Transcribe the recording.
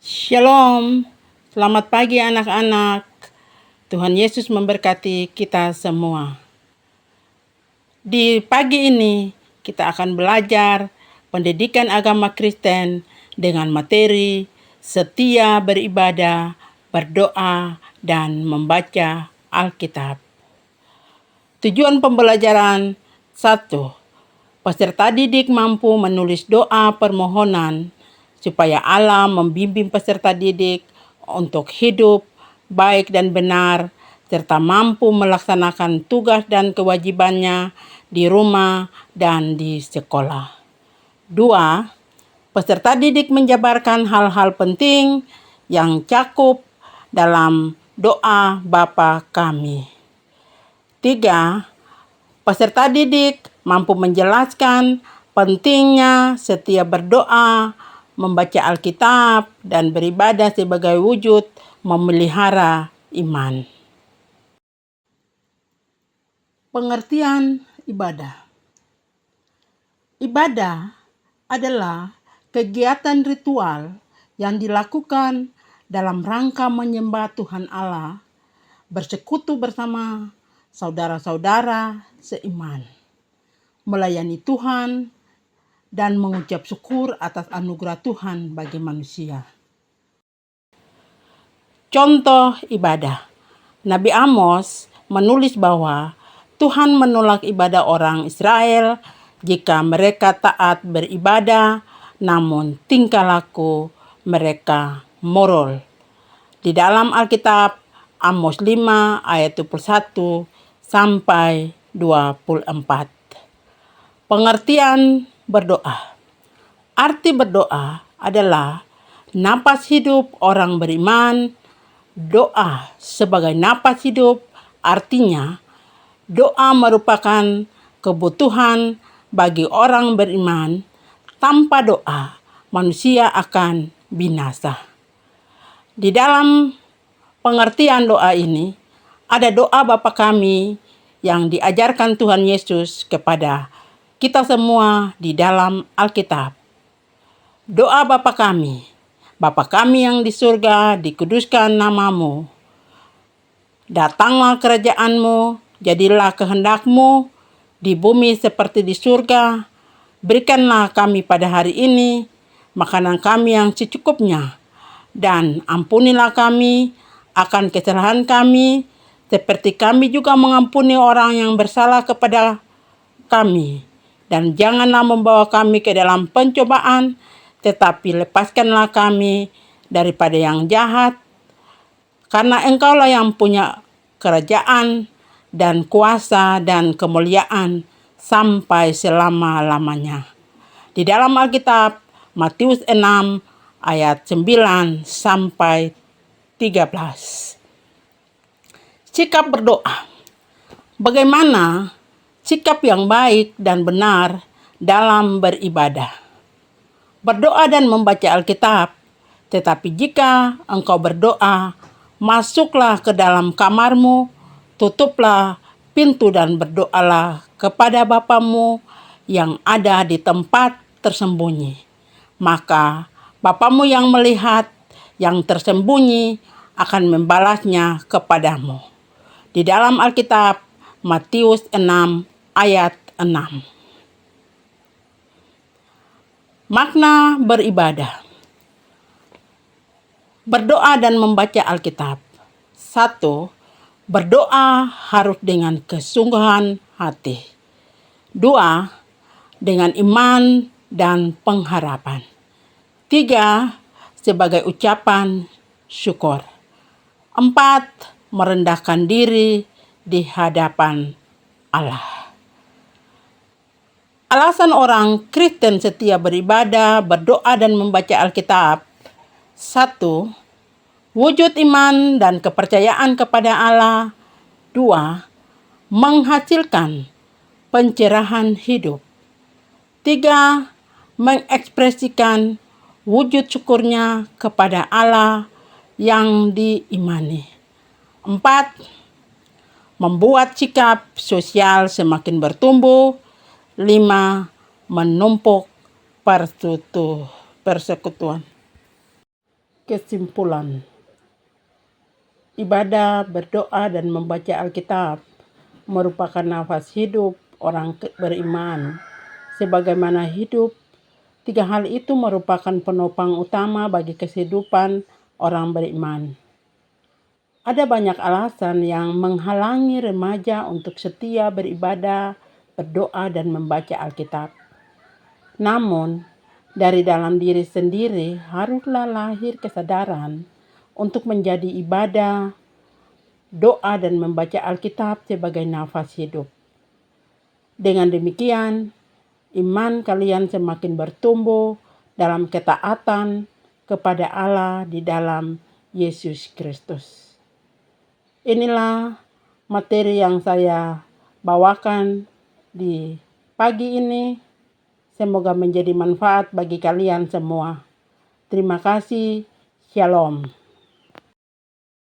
Shalom, selamat pagi anak-anak. Tuhan Yesus memberkati kita semua. Di pagi ini kita akan belajar pendidikan agama Kristen dengan materi setia beribadah, berdoa, dan membaca Alkitab. Tujuan pembelajaran 1. Peserta didik mampu menulis doa permohonan supaya Allah membimbing peserta didik untuk hidup baik dan benar, serta mampu melaksanakan tugas dan kewajibannya di rumah dan di sekolah. 2. Peserta didik menjabarkan hal-hal penting yang cakup dalam doa Bapa Kami. 3. Peserta didik mampu menjelaskan pentingnya setia berdoa, membaca Alkitab, dan beribadah sebagai wujud memelihara iman. Pengertian ibadah. Ibadah adalah kegiatan ritual yang dilakukan dalam rangka menyembah Tuhan Allah, bersekutu bersama saudara-saudara seiman, melayani Tuhan, dan mengucap syukur atas anugerah Tuhan bagi manusia. Contoh ibadah. Nabi Amos menulis bahwa Tuhan menolak ibadah orang Israel jika mereka taat beribadah, namun tingkah laku mereka moral. Di dalam Alkitab, Amos 5 ayat 21 sampai 24. Pengertian berdoa. Arti berdoa adalah napas hidup orang beriman. Doa sebagai napas hidup artinya doa merupakan kebutuhan bagi orang beriman. Tanpa doa, manusia akan binasa. Di dalam pengertian doa ini, ada doa Bapa Kami yang diajarkan Tuhan Yesus kepada kita semua di dalam Alkitab. Doa Bapa Kami. Bapa Kami yang di surga, dikuduskan namamu. Datanglah kerajaanmu, jadilah kehendakmu di bumi seperti di surga. Berikanlah kami pada hari ini makanan kami yang secukupnya, dan ampunilah kami akan kesalahan kami, seperti kami juga mengampuni orang yang bersalah kepada kami. Dan janganlah membawa kami ke dalam pencobaan, tetapi lepaskanlah kami daripada yang jahat, karena Engkaulah yang punya kerajaan dan kuasa dan kemuliaan sampai selama-lamanya. Di dalam Alkitab, Matius 6 ayat 9 sampai 13. Sikap berdoa. Bagaimana sikap yang baik dan benar dalam beribadah? Berdoa dan membaca Alkitab. Tetapi jika engkau berdoa, masuklah ke dalam kamarmu, tutuplah pintu dan berdoalah kepada Bapamu yang ada di tempat tersembunyi. Maka Bapamu yang melihat yang tersembunyi akan membalasnya kepadamu. Di dalam Alkitab, Matius 6 ayat 6. Makna beribadah. Berdoa dan membaca Alkitab. 1. Berdoa harus dengan kesungguhan hati. 2. Dengan iman dan pengharapan. 3. Sebagai ucapan syukur. 4. Merendahkan diri di hadapan Allah. Alasan orang Kristen setia beribadah, berdoa, dan membaca Alkitab. 1. Wujud iman dan kepercayaan kepada Allah. 2. Menghasilkan pencerahan hidup. 3. Mengekspresikan wujud syukurnya kepada Allah yang diimani. 4. Membuat sikap sosial semakin bertumbuh. 5. Menumpuk persekutuan. Kesimpulan, ibadah, berdoa, dan membaca Alkitab merupakan nafas hidup orang beriman. Sebagaimana hidup, tiga hal itu merupakan penopang utama bagi kehidupan orang beriman. Ada banyak alasan yang menghalangi remaja untuk setia beribadah, berdoa, dan membaca Alkitab. Namun, dari dalam diri sendiri haruslah lahir kesadaran untuk menjadi ibadah, doa, dan membaca Alkitab sebagai nafas hidup. Dengan demikian, iman kalian semakin bertumbuh dalam ketaatan kepada Allah di dalam Yesus Kristus. Inilah materi yang saya bawakan di pagi ini. Semoga menjadi manfaat bagi kalian semua. Terima kasih. Shalom.